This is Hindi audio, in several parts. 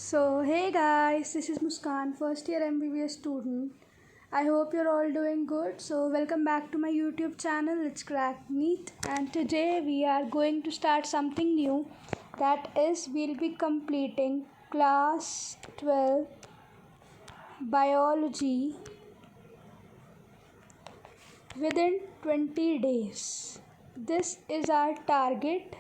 So, hey guys, this is Muskan, first year MBBS student. I hope you're all doing good. So, welcome back to my YouTube channel, It's Crack Neat. And today we are going to start something new, that is, we'll be completing class 12 biology within 20 days. This is our target.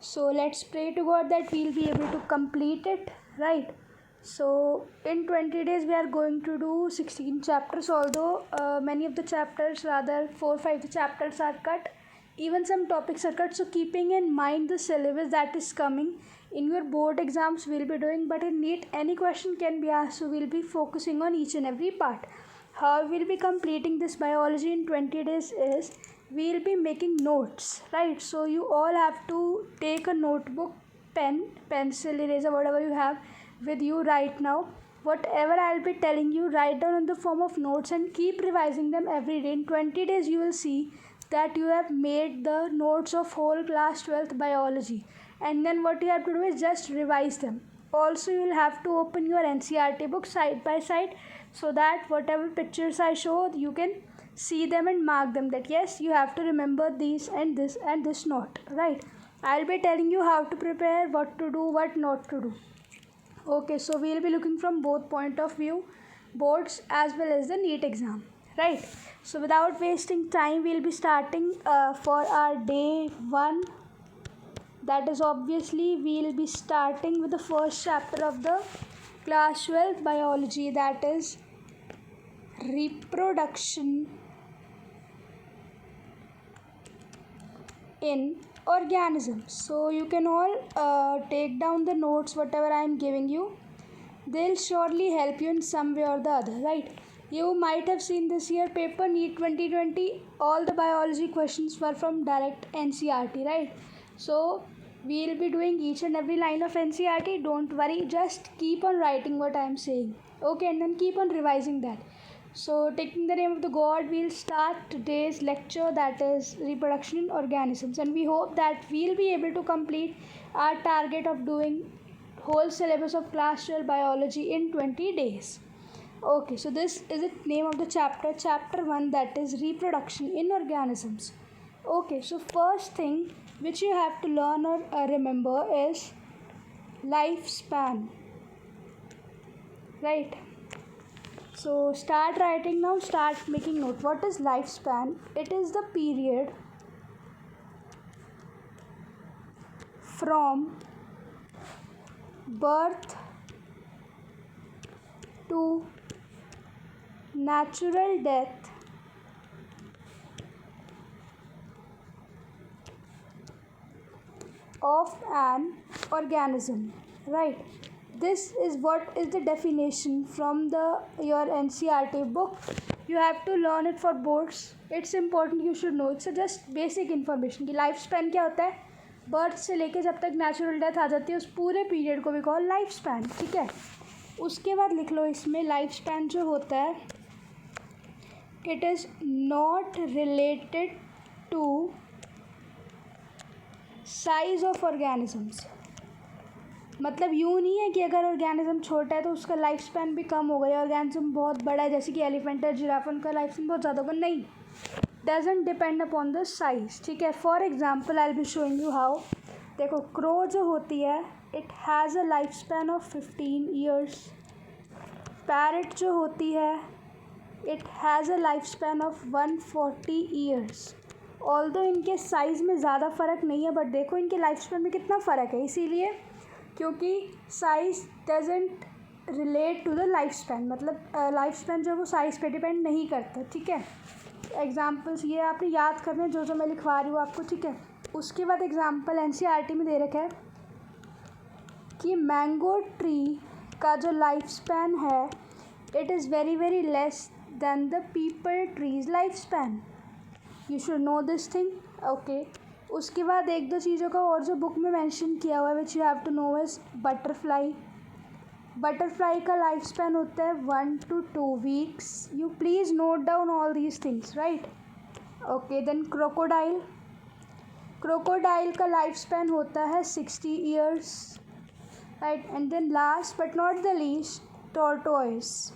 So let's pray to God that we'll be able to complete it, right? So in 20 days we are going to do 16 chapters, although many of the chapters, rather 4 5 the chapters are cut, even some topics are cut. So keeping in mind the syllabus that is coming in your board exams we'll be doing, but in NEET any question can be asked, so we'll be focusing on each and every part. How we'll be completing this biology in 20 days is we'll be making notes, right? So you all have to take a notebook, pen, pencil, eraser, whatever you have with you right now. Whatever I'll be telling you, write down in the form of notes and keep revising them every day. In 20 days you will see that you have made the notes of whole class 12th biology, and then what you have to do is just revise them. Also you will have to open your NCERT book side by side, so that whatever pictures I show you can see them and mark them, that yes, you have to remember these and this note, right? I'll be telling you how to prepare, what to do, what not to do. Okay, so we'll be looking from both point of view, boards as well as the NEET exam, right? So without wasting time, we'll be starting for our day 1. That is, obviously we'll be starting with the first chapter of the class 12 biology, that is reproduction in organisms. So you can all take down the notes whatever I am giving you. They'll surely help you in some way or the other, right? You might have seen this year paper NEET 2020, all the biology questions were from direct NCERT, right? So we'll be doing each and every line of NCERT. Don't worry, just keep on writing what I am saying, okay, and then keep on revising that. So taking the name of the God, we'll start today's lecture, that is reproduction in organisms, and we hope that we'll be able to complete our target of doing whole syllabus of class 12 biology in 20 days. Okay, so this is the name of the chapter 1, that is reproduction in organisms. Okay, so first thing which you have to learn or remember is lifespan, right? So start writing now, start making note. What is lifespan? It is the period from birth to natural death of an organism, right? This is what is the definition from your NCERT book. You have to learn it for boards. It's important, you should know. It's just basic information कि लाइफ स्पैन क्या होता है, बर्थ से लेके जब तक नेचुरल डेथ आ जाती है उस पूरे पीरियड को भी कॉल लाइफ स्पैन, ठीक है? उसके बाद लिख लो इसमें लाइफ स्पैन जो होता है, it is not related to size of organisms. मतलब यूँ नहीं है कि अगर ऑर्गेनिज्म छोटा है तो उसका लाइफ स्पैन भी कम हो गया, ऑर्गेनिज्म बहुत बड़ा है जैसे कि एलिफेंट है, जिराफ, उनका लाइफ स्पैन बहुत ज़्यादा होगा, नहीं. Doesn't depend upon the size, ठीक है? For example I will be showing you how. देखो, क्रो जो होती है it has a life span of 15 years. Parrot जो होती है it has a life span of 140 years. Although इनके साइज़ में ज़्यादा फ़र्क नहीं है, बट देखो इनके लाइफ स्पैन में कितना फ़र्क है, इसीलिए क्योंकि size doesn't relate to the life span. मतलब लाइफ स्पैन जो है वो साइज़ पे डिपेंड नहीं करता, ठीक है? एग्जाम्पल्स ये आपने याद करने हैं जो मैं लिखवा रही हूँ आपको, ठीक है? उसके बाद एग्जाम्पल NCERT में दे रखा है कि मैंगो ट्री का जो लाइफ स्पैन है it is very very less than the people trees life span. You should know this thing, okay? उसके बाद एक दो चीज़ों का और जो बुक में मेंशन किया हुआ है which you have to know is butterfly. Butterfly का लाइफ स्पैन होता है 1 to 2 weeks. You please note down all these things, right? Okay, then crocodile. Crocodile का लाइफ स्पैन होता है 60 years. Right. And then last but not the least, tortoise.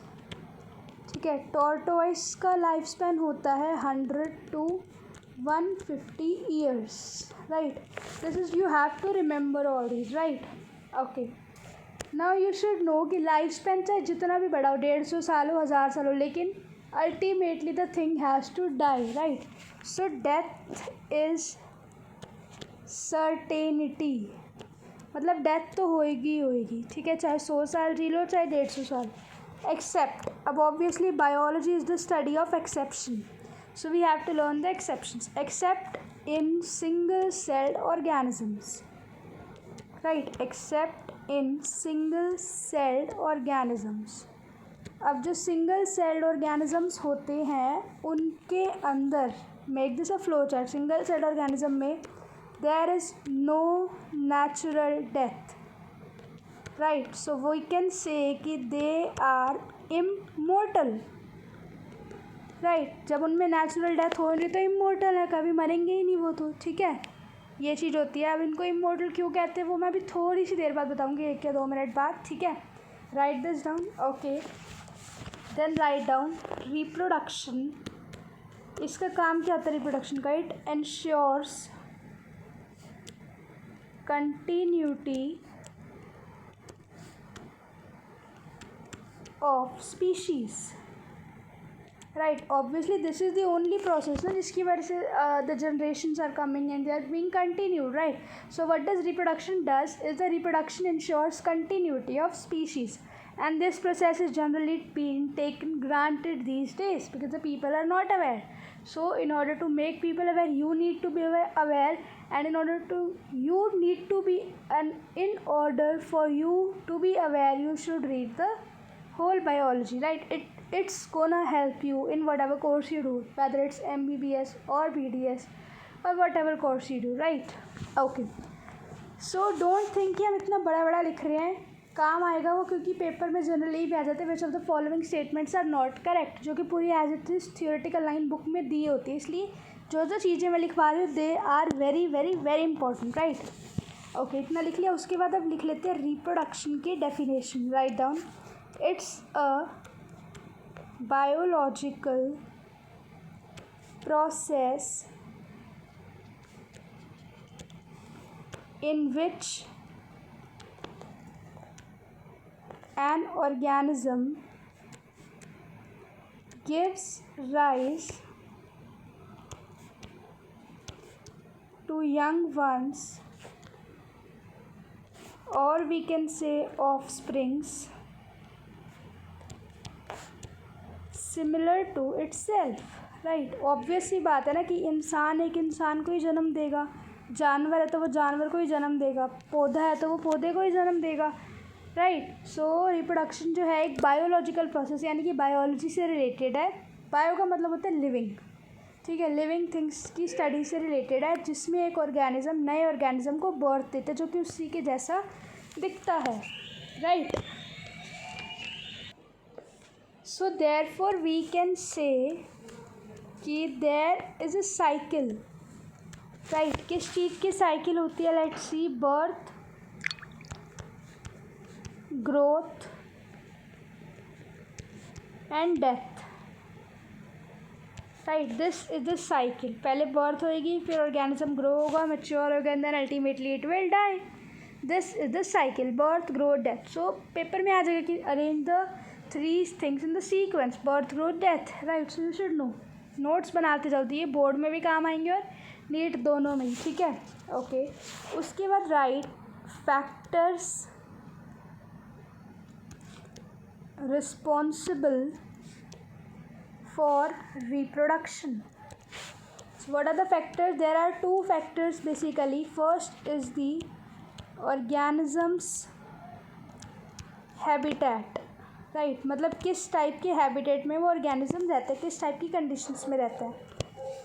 ठीक है, टॉर्टोइस का लाइफ स्पैन होता है 100 to 150 years. Right. This is, you have to remember all these. Right. Okay. Now you should know कि लाइफ स्पैन चाहे जितना भी बड़ा हो, 150 साल हो, 1000 साल हो, लेकिन ultimately the thing has to die. Right. So death is certainty. मतलब डेथ तो होएगी होएगी. ठीक है, चाहे 100 साल जी लो, चाहे 150 साल. एक्सेप्ट, अब obviously biology is the study of exception, so we have to learn the exceptions. Except in single celled organisms. Right. Except in single celled organisms. अब जो सिंगल सेल्ड ऑर्गेनिजम्स होते हैं उनके अंदर, make this a flow chart. Single celled organism में there is no natural death. Right. So we can say कि they are immortal. Right. जब उनमें नेचुरल डेथ हो रही तो इमोर्टल है, कभी मरेंगे ही नहीं वो तो. ठीक है, ये चीज़ होती है. अब इनको इमोर्टल क्यों कहते हैं वो मैं अभी थोड़ी सी देर बाद बताऊंगी, 1 या 2 मिनट बाद. ठीक है, write this down. Okay, then write down reproduction. इसका काम क्या होता है रिप्रोडक्शन का? It ensures continuity of species. Right. Obviously this is the only process ना जिसकी वजह से the generations are coming and they are being continued. Right. So what does reproduction does is the reproduction ensures continuity of species, and this process is generally being taken granted these days because the people are not aware. So in order to make people aware, you need to be aware, and in order for you to be aware, you should read the whole biology. Right. It's gonna help you in whatever course you do, whether it's MBBS or BDS or whatever course you do. Right. Okay. So don't think कि हम इतना बड़ा बड़ा लिख रहे हैं, काम आएगा वो, क्योंकि पेपर में जनरली भी आ जाते हैं which of the following statements are not correct, जो कि पूरी as it is theoretical line book में दी होती है. इसलिए जो जो चीज़ें मैं लिखवा रही हूँ they are very very very important. Right. Okay, इतना लिख लिया. उसके बाद अब लिख लेते हैं रिप्रोडक्शन की definition. Write down. It's a biological process in which an organism gives rise to young ones, or we can say offsprings, similar to itself. Right. Obvious सी बात है ना कि इंसान एक इंसान को ही जन्म देगा, जानवर है तो वो जानवर को ही जन्म देगा, पौधा है तो वो पौधे को ही जन्म देगा. राइट. सो रिप्रोडक्शन जो है एक बायोलॉजिकल प्रोसेस, यानी कि बायोलॉजी से रिलेटेड है. बायो का मतलब होता है लिविंग. ठीक है, लिविंग थिंग्स की स्टडी से रिलेटेड है, जिसमें एक ऑर्गेनिज्म नए ऑर्गेनिज्म को बर्थ देता है जो कि उसी के जैसा दिखता है. Right. So therefore we can say कि there is a cycle. Right. किस चीज़ की साइकिल होती है? Let's see, birth, growth and death. Right. This is the cycle. पहले बर्थ होएगी, फिर ऑर्गेनिज्म ग्रो होगा, मैच्योर होगा, and then ultimately it will die. This is the cycle, birth, growth, death. So paper में आ जाएगा कि arrange the 3 things in the sequence, birth, growth, death. Right. So you should no. Notes बनाते जाओ, ये बोर्ड में भी काम आएंगे और नीट दोनों में. ठीक है. ओके. उसके बाद write factors responsible for reproduction. What are the factors? There are 2 factors basically. First is the organism's habitat. Right. मतलब किस टाइप के हैबिटेट में वो ऑर्गेनिज्म रहते हैं, किस टाइप की कंडीशंस में रहते हैं,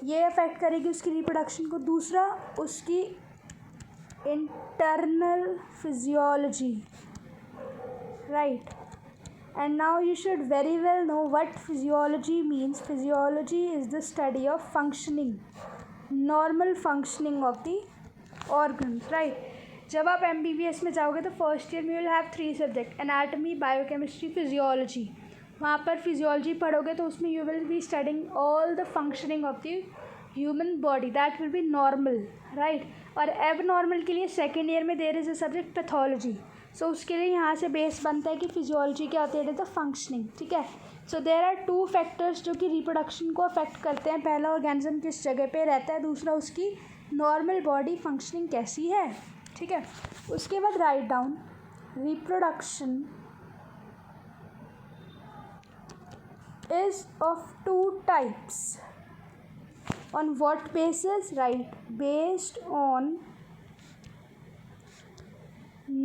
ये अफेक्ट करेगी उसकी रिप्रोडक्शन को. दूसरा उसकी internal physiology. Right. And now you should very well know what physiology means. Physiology is the study of functioning, normal functioning of the organs. Right. जब आप MBBS में जाओगे तो फर्स्ट ईयर में you will have 3 subject, anatomy, biochemistry, physiology. वहाँ पर फिजियोलॉजी पढ़ोगे तो उसमें you will be studying all the functioning of the human body, that will be normal, right. और एब नॉर्मल के लिए सेकेंड ईयर में there is a subject pathology. So उसके लिए यहाँ से बेस बनता है कि फिजियोलॉजी क्या होती है, इट इज़ द फंक्शनिंग, ठीक है। सो देयर आर 2 फैक्टर्स जो कि रिप्रोडक्शन को अफेक्ट करते हैं। पहला ऑर्गेनिज्म किस जगह पे रहता है, दूसरा उसकी नॉर्मल बॉडी फंक्शनिंग कैसी है, ठीक है। उसके बाद right down reproduction is of 2 types. On what basis? Right, based on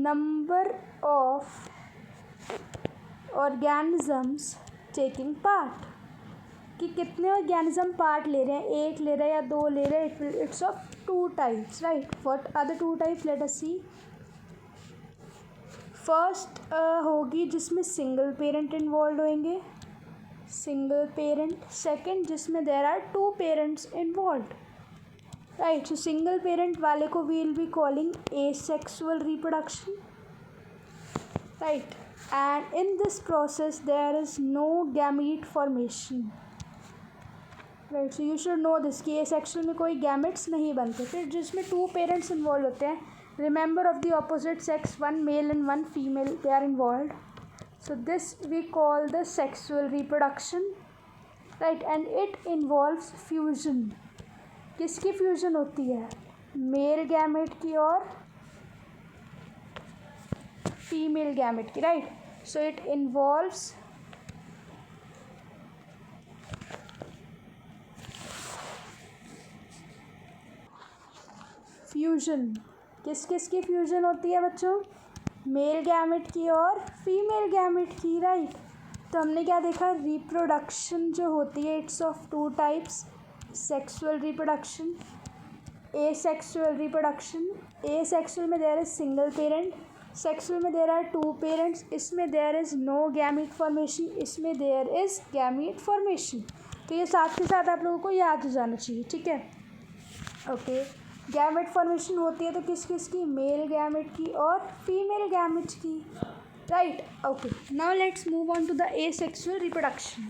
number of organisms taking part, कि कितने ऑर्गेनिज्म पार्ट ले रहे हैं, 1 ले रहे हैं या 2 ले रहे हैं। It's of 2 types, right. What are the 2 types, let us see. First होगी जिसमें सिंगल पेरेंट इन्वॉल्व होंगे, सिंगल पेरेंट। सेकेंड जिसमें there are 2 parents involve, right. So single parent वाले को we will be calling asexual reproduction, right. And in this process there is no gamete formation, right. So you should know this कि एसेक्सुअल में कोई गैमेट्स नहीं बनते। फिर जिसमें 2 पेरेंट्स इन्वॉल्व होते हैं, remember of the opposite sex, 1 male and 1 female, they are involve. So this we call the sexual reproduction, right, and it involves fusion. किसकी फ्यूजन होती है, मेल गैमेट की और फीमेल गैमेट की, right. So it involves fusion. किस किस की फ्यूजन होती है बच्चों, मेल गैमेट की और फीमेल गैमेट की, राइट। तो हमने क्या देखा, रिप्रोडक्शन जो होती है it's of 2 types, sexual reproduction, asexual reproduction. Asexual में there is single parent, sexual में देयर आर 2 पेरेंट्स। इसमें there is no gamete formation, इसमें देयर इज़ गैमीट फॉर्मेशन। तो ये साथ के साथ आप लोगों को याद हो जाना चाहिए, ठीक है, ओके। गैमेट फॉर्मेशन होती है तो किस किस की, मेल गैमेट की और फीमेल गैमेट की, right, okay. Now let's move on to the asexual reproduction,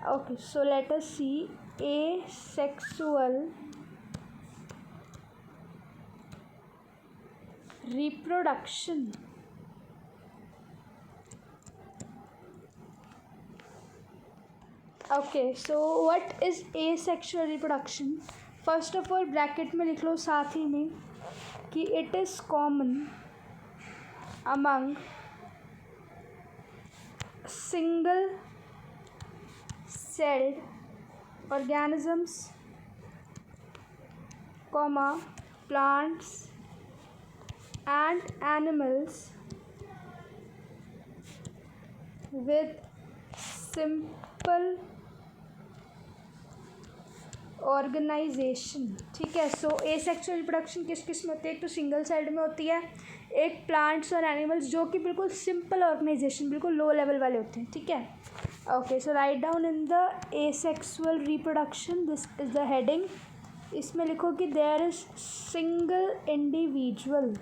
okay. So let us see asexual reproduction. Okay, so what is asexual reproduction? First of all bracket में लिख लो साथ ही में कि it is common among single celled organisms, comma, plants and animals with simple organization, ठीक है। सो एसेक्सुअल रिप्रोडक्शन किस किस में होती है, एक तो सिंगल सेल्ड में होती है, एक प्लांट्स और एनिमल्स जो कि बिल्कुल सिंपल ऑर्गेनाइजेशन, बिल्कुल लो लेवल वाले होते हैं, ठीक है, okay. So write down in the asexual reproduction, this is the heading. इसमें लिखो कि there is single individual,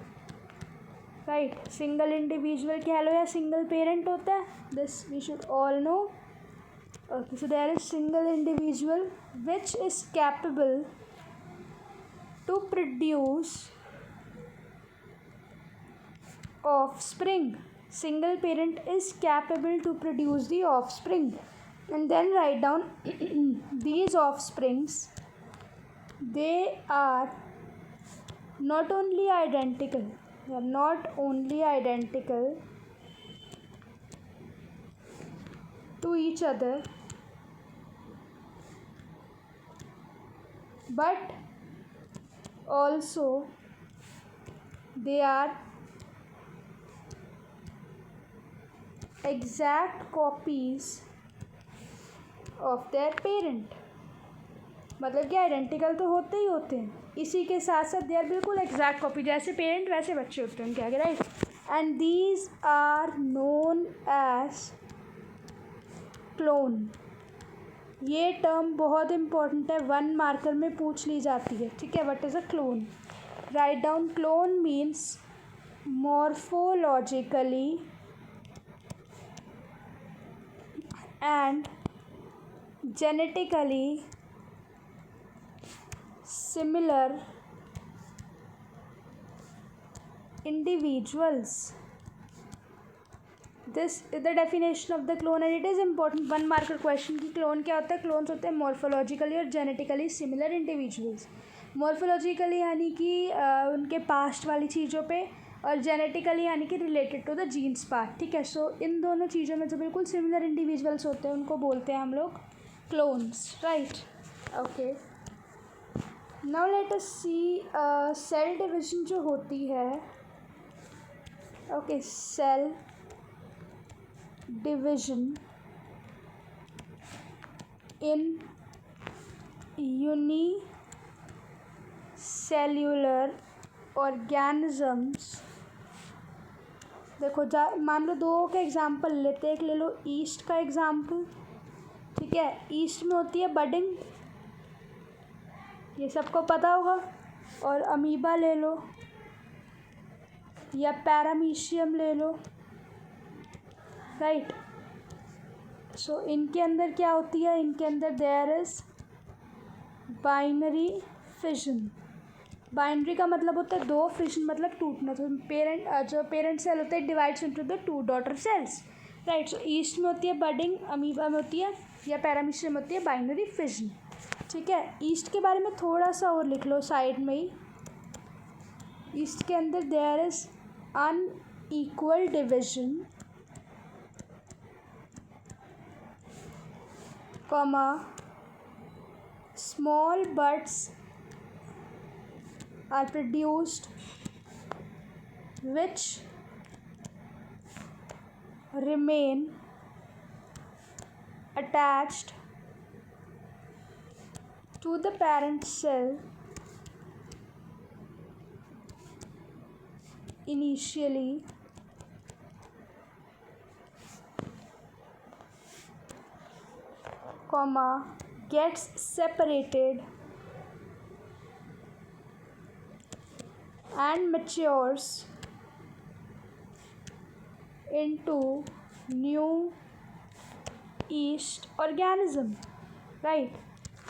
right. Single individual क्या लो या सिंगल पेरेंट होता है, this we should all know, okay. So there is single individual which is capable to produce offspring. Single parent is capable to produce the offspring, and then write down these offsprings, they are not only identical to each other, but also they are exact copies of their parent। मतलब कि आइडेंटिकल तो होते ही होते हैं, इसी के साथ साथ दे आर बिल्कुल एग्जैक्ट कॉपी, जैसे पेरेंट वैसे बच्चे होते हैं उनके आगे, right. And these are known as clone. ये टर्म बहुत इंपॉर्टेंट है, 1 मार्कर में पूछ ली जाती है, ठीक है। What is a clone, write down clone means morphologically and genetically similar individuals. This is the definition of the clone and it is important 1 marker question कि clone क्या होता है. clones होते हैं morphologically और genetically similar individuals. morphologically यानी कि उनके past वाली चीज़ों पे और genetically यानी कि related to the genes part. ठीक है. सो इन दोनों चीज़ों में जो बिल्कुल similar individuals होते हैं उनको बोलते हैं हम लोग clones. right. okay. now let us see cell division जो होती है. okay. cell division in unicellular organisms. देखो मान लो 2 का एग्जाम्पल लेते हैं. एक ले लो ईस्ट का एग्जाम्पल. ठीक है. ईस्ट में होती है बडिंग, ये सबको पता होगा. और अमीबा ले लो या पैरामीशियम ले लो. राइट. सो इनके अंदर क्या होती है. इनके अंदर there is binary fission. Binary का मतलब होता है 2, फिजन मतलब टूटना. तो जो पेरेंट सेल होता है divides into the 2 daughter cells. Right. So east में होती है बडिंग, अमीबा में होती है या पैरामीशियम में होती है बाइनरी फिजन. ठीक है. ईस्ट के बारे में थोड़ा सा और लिख लो साइड में ही. ईस्ट के अंदर there is unequal division small buds are produced which remain attached to the parent cell initially gets separated and matures into new yeast organism. Right.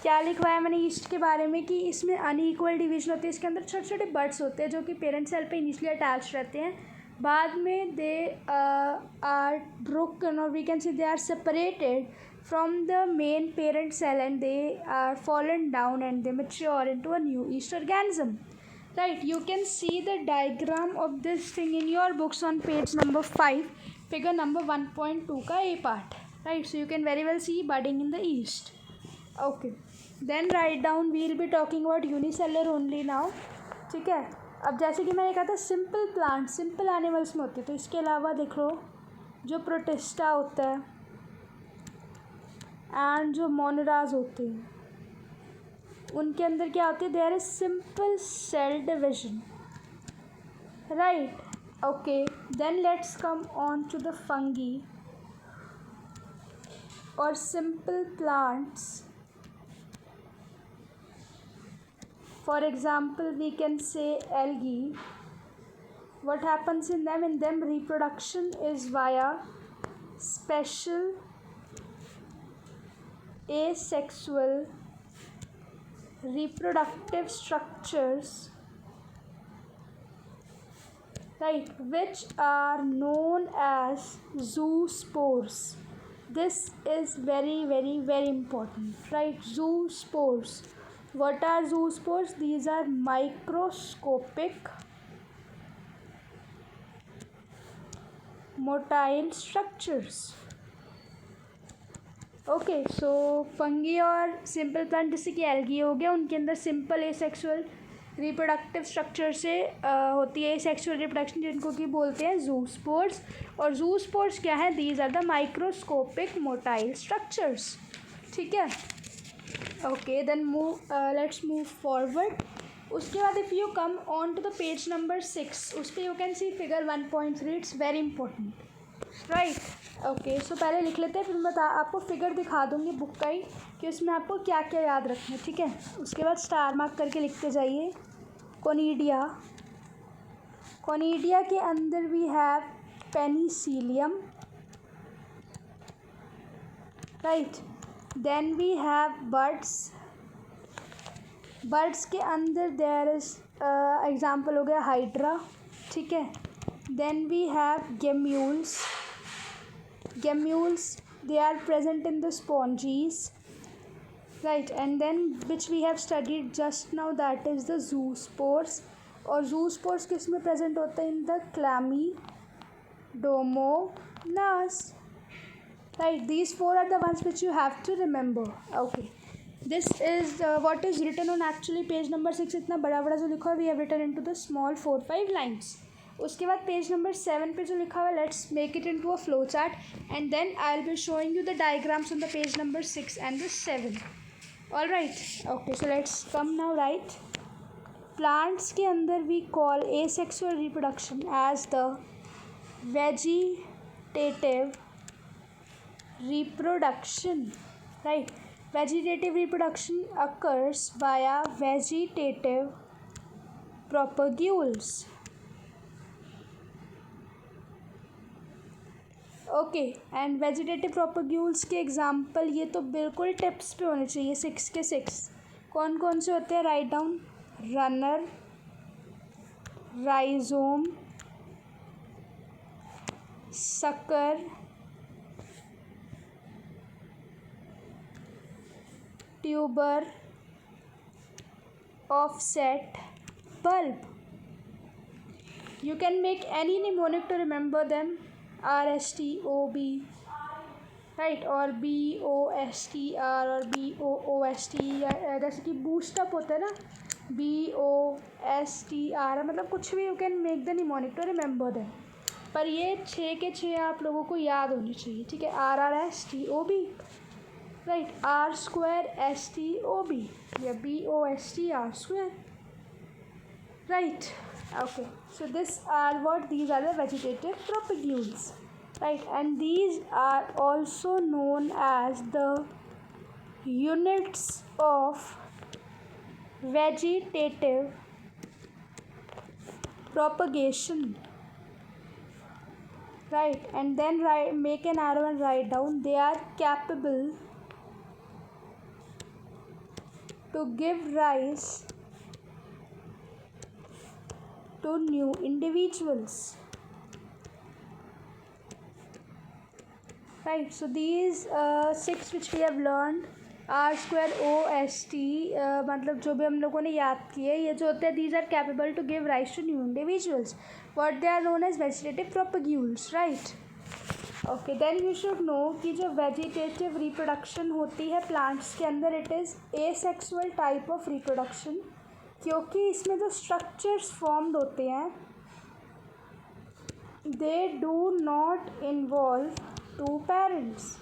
क्या लिखवाया मैंने ईस्ट के बारे में कि इसमें अनइक्वल डिवीजन होती है. इसके अंदर छोटे छोटे बर्ड्स होते हैं जो कि पेरेंट सेल पे इनिशियली अटैच रहते हैं. बाद में दे आर ब्रोकन और we can see they are separated from the main parent cell and they are fallen down and they mature into a new yeast organism. Right. You can see the diagram of this thing in your books on page number 5, figure number 1.2 का A part. Right. So you can very well see budding in the yeast. Okay. Then write down, we will be talking about unicellular only now. ठीक है. अब जैसे कि मैंने कहा था सिंपल प्लांट सिंपल एनिमल्स में होते हैं. तो इसके अलावा देख लो जो प्रोटिस्टा होता है एंड जो मोनोराज होते हैं उनके अंदर क्या होती है. There is simple cell division. Right. Okay. Then let's come on to the fungi और simple plants. For example we can say algae. what happens in them reproduction is via special asexual reproductive structures, right, which are known as zoospores. This is very very very important. Right. Zoospores. What are zoospores? These are microscopic motile structures. Okay. So fungi और सिंपल प्लांट जैसे कि एल्गी हो गया उनके अंदर सिंपल एसेक्सुअल रिप्रोडक्टिव स्ट्रक्चर से होती है एसेक्सुअल रिप्रोडक्शन जिनको कि बोलते हैं जूस्पोर्स. और जूस्पोर्स क्या है. These are the microscopic motile structures. ठीक है. Okay. Then let's move forward. उसके बाद if you come on to the page number 6 उस पर you can see figure 1.3. It's very important. Right. Okay. So पहले लिख लेते हैं फिर मैं आपको फिगर दिखा दूँगी बुक का ही कि उसमें आपको क्या क्या याद रखना है. ठीक है. उसके बाद स्टार मार्क करके लिखते जाइए कोनिडिया, कोनिडिया के अंदर we have penicillium, right. Then we have buds, buds के अंदर देयर इज एग्जाम्पल हो गया हाइड्रा, ठीक है। Then we have gemmules, gemmules they are present in the sponges, right। and then which we have studied just now, that is the zoospores, और zoospores किस में present होता है? in the Chlamydomonas, right। these four are the ones which you have to remember, okay। this is what is written on actually page number 6, इतना बड़ा बड़ा जो लिखा है we have written into the small 4-5 lines। उसके बाद पेज नंबर 7 पे जो लिखा हुआ है, let's make it into a flow chart and then I will be showing you the diagrams on the page number 6 and the 7। All right, okay, so let's come now, right. Plants के अंदर we call asexual reproduction as the vegetative reproduction, right. Vegetative reproduction occurs via vegetative propagules, okay. And vegetative propagules के एग्जाम्पल ये तो बिल्कुल टिप्स पे होने चाहिए 6 के 6। कौन कौन से होते हैं? Write down, runner, rhizome, sucker, tuber, offset, bulb. You can make any mnemonic to remember them, RSTOB, right, और BOSTR और BOOST, या जैसे कि बूस्टअप होता है ना, BOSTR, मतलब कुछ भी you can make the mnemonic to remember them, पर ये 6 के 6 आप लोगों को याद होनी चाहिए, ठीक है। RRSTOB, राइट, R2STOB या BOSTR2, right, okay। so these are the vegetative propagules, right, and these are also known as the units of vegetative propagation, right। and then make an arrow and write down, they are capable to give rise to new individuals, right। so these 6 which we have learned, R2OST, मतलब जो भी हम लोगों ने याद किए, ये जो होते हैं these are capable to give rise to new individuals, what they are known as vegetative propagules, right। okay, then you should know कि जो vegetative reproduction होती है plants के अंदर, it is asexual type of reproduction, क्योंकि इसमें जो स्ट्रक्चर्स फॉर्म्ड होते हैं they do not involve 2 parents,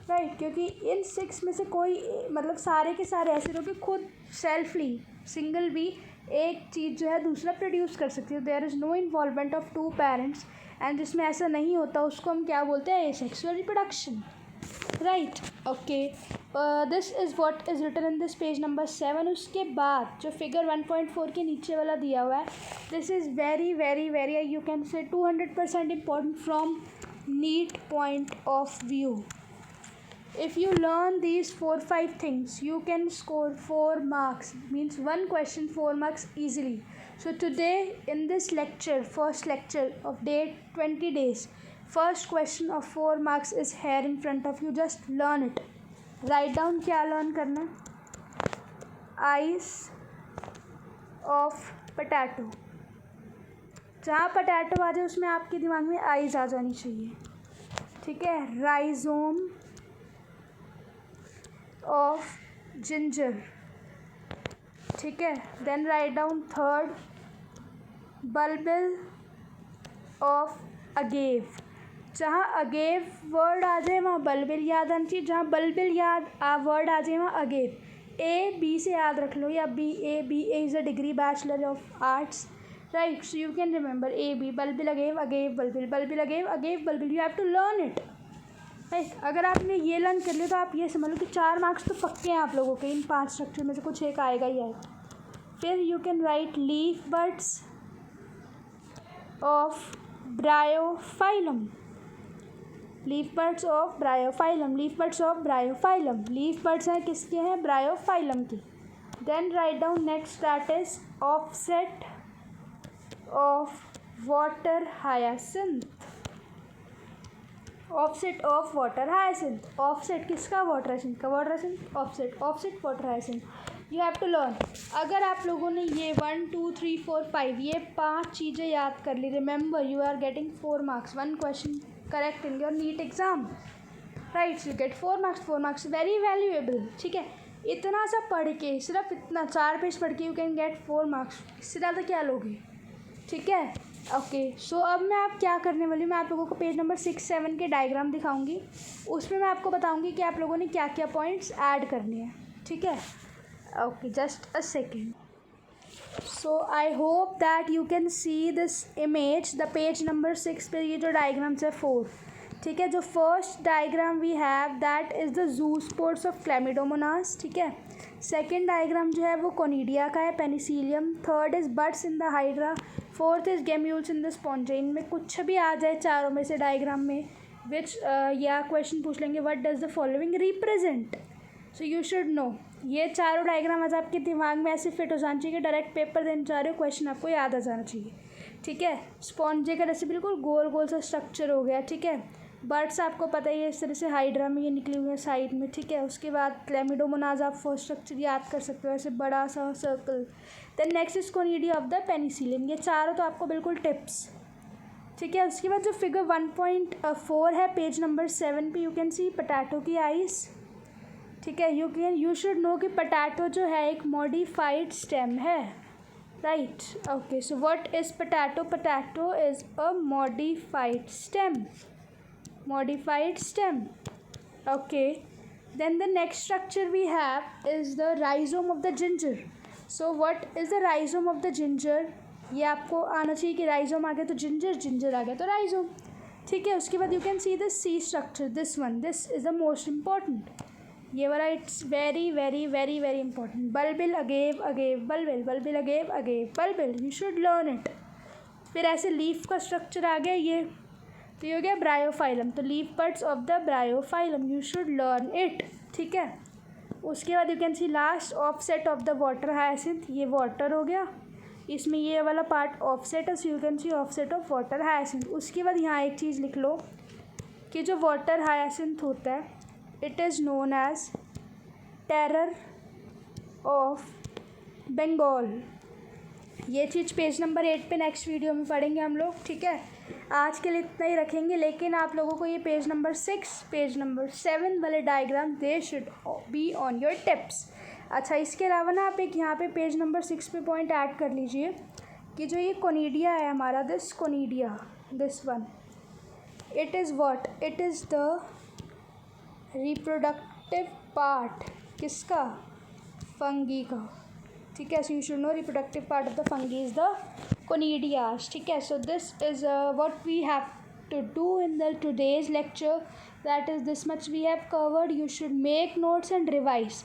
right. क्योंकि इन 6 में से कोई, मतलब सारे के सारे ऐसे लोग कि खुद सेल्फली सिंगल भी एक चीज़ जो है दूसरा प्रोड्यूस कर सकती है, there is no involvement of 2 parents, and जिसमें ऐसा नहीं होता उसको हम क्या बोलते हैं? Asexual reproduction, right, okay. This is what is written in this page number 7। उसके बाद जो फिगर 1.4 के नीचे वाला दिया हुआ है, this is very very very, you can say 200% important from NEET point of view. If you learn these 4-5 things, you can score 4 marks, means one question 4 marks easily. So today in this lecture, first lecture of day 20 days, first question of 4 marks is here in front of you. Just learn it. Write down क्या learn करना है? Eyes of potato. जहाँ potato आ जाए उसमें आपके दिमाग में eyes आ जानी चाहिए, ठीक है। Rhizome of ginger, ठीक है। Then write down third, bulbil of agave। जहाँ अगेव वर्ड आ जाए वहाँ bulbil याद आनी चाहिए, जहाँ bulbil वर्ड आ जाए वहाँ अगेव। ए बी से याद रख लो, या B A is a degree bachelor of arts, right. So you can remember A B, bulbil agave bulbil, bulbil agave bulbil, you have to learn it, right. अगर आपने ये लर्न कर लिया तो आप ये समझ लो कि 4 मार्क्स तो पक्के हैं आप लोगों के, इन 5 स्ट्रक्चर में से कुछ एक आएगा ही आएगा, फिर you can write leaf buds of bryophyllum, leaf buds of bryophyllum, leaf buds of bryophyllum, leaf buds हैं किसके हैं, ब्रायोफाइलम की. Then write down next that is offset of water hyacinth, offset of water hyacinth. Offset किसका, वाटर हायासिंथ का, water hyacinth offset, offset water hyacinth. You have to learn. अगर आप लोगों ने ये 1 2 3 4 5 ये 5 चीज़ें याद कर ली, remember you are getting 4 marks, 1 question correct in your NEET exam, right. You get 4 marks, 4 marks very valuable. ठीक है, इतना सा पढ़ के, सिर्फ इतना 4 पेज पढ़ के यू कैन गेट 4 मार्क्स. इससे ज़्यादा क्या लोगे. ठीक है, ओके. सो अब मैं आप क्या करने वाली हूँ, मैं आप लोगों को पेज नंबर 6 7 के डायग्राम दिखाऊंगी. उसमें मैं आपको बताऊंगी कि आप लोगों ने क्या क्या पॉइंट्स ऐड करने हैं. ठीक है, okay, just a second. So I hope that you can see this image. The page number 6 पे ये जो डायग्राम्स है 4. ठीक है, जो first diagram we have that is the zoospores of chlamydomonas. ठीक है, सेकेंड डायग्राम जो है वो कोनिडिया का है, Penicillium. Third is buds in the hydra. Fourth is gemmules in the sponge. इनमें कुछ भी आ जाए चारों में से डायग्राम में, विच या क्वेश्चन पूछ लेंगे what does the following represent. So you should no. ये चारों डायग्राम आज आपके दिमाग में ऐसे फिट हो जाना चाहिए कि डायरेक्ट पेपर देने जा रहे हो, क्वेश्चन आपको याद आ जाना चाहिए. ठीक है, स्पॉन्जे का जैसे बिल्कुल गोल गोल सा स्ट्रक्चर हो गया. ठीक है, बर्ड्स आपको पता ही है इस तरह से हाइड्रा में ये निकली हुई है साइड में. ठीक है, उसके बाद क्लैमिडोमोनाज आप फर्स्ट स्ट्रक्चर याद कर सकते हो, ऐसे बड़ा सा circle. Then next is conidia of the penicillium. ये चारों तो आपको बिल्कुल टिप्स. ठीक है, उसके बाद जो फिगर 1.4 है पेज नंबर 7 पे, यू कैन सी पोटैटो की आइज़. ठीक है, यू शुड नो कि पोटैटो जो है एक मॉडिफाइड स्टेम है, right. Okay, so what is potato. Potato is a modified stem, modified stem. Okay, then the next structure we have is the rhizome of the ginger. So what is the rhizome of the ginger. ये आपको आना चाहिए कि rhizome आ गया तो ginger, ginger आ गया तो rhizome. ठीक है, उसके बाद you can see the C structure, this one, this is the most important. ये वाला it's very very very very important. bulbil, agave, agave, bulbil, bulbil, agave, agave, bulbil. You should learn it. फिर ऐसे लीफ का स्ट्रक्चर आ गया ये, तो ये हो गया ब्रायोफाइलम. तो leaf buds of the Bryophyllum, you should learn it. ठीक है, उसके बाद you can C last offset of the water hyacinth. ये वाटर हो गया, इसमें ये वाला पार्ट ऑफसेट है, so you can C offset of water hyacinth. उसके बाद यहाँ एक चीज़ लिख लो कि जो वाटर हायासिंथ होता है it is known as terror of Bengal. ये चीज़ पेज नंबर 8 पे नेक्स्ट वीडियो में पढ़ेंगे हम लोग. ठीक है, आज के लिए इतना ही रखेंगे, लेकिन आप लोगों को ये पेज नंबर 6 पेज नंबर 7 वाले diagram they should be on your tips. अच्छा, इसके अलावा ना आप एक यहाँ पे पेज नंबर 6 पे पॉइंट ऐड कर लीजिए कि जो ये कोनिडिया है हमारा, this conidia, this one, it is what, it is the reproductive part किसका, फंगी का. ठीक है, so you should know reproductive part of the fungi is the conidias. ठीक है, so this is what we have to do in the today's lecture. That is this much we have covered. You should make notes and revise.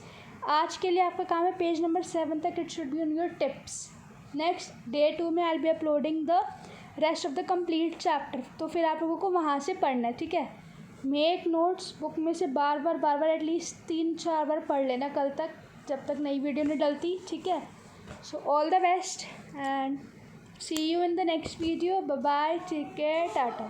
आज के लिए आपका काम है पेज नंबर 7 तक, it should be on your tips. Next day 2 में आई will be uploading the rest of the complete chapter, तो फिर आप लोगों को वहाँ से पढ़ना है. ठीक है, मेक नोट्स, बुक में से बार बार एटलीस्ट 3-4 बार पढ़ लेना कल तक, जब तक नई वीडियो नहीं डलती. ठीक है, so all the best and see you in the next video. Bye bye, take care, Tata.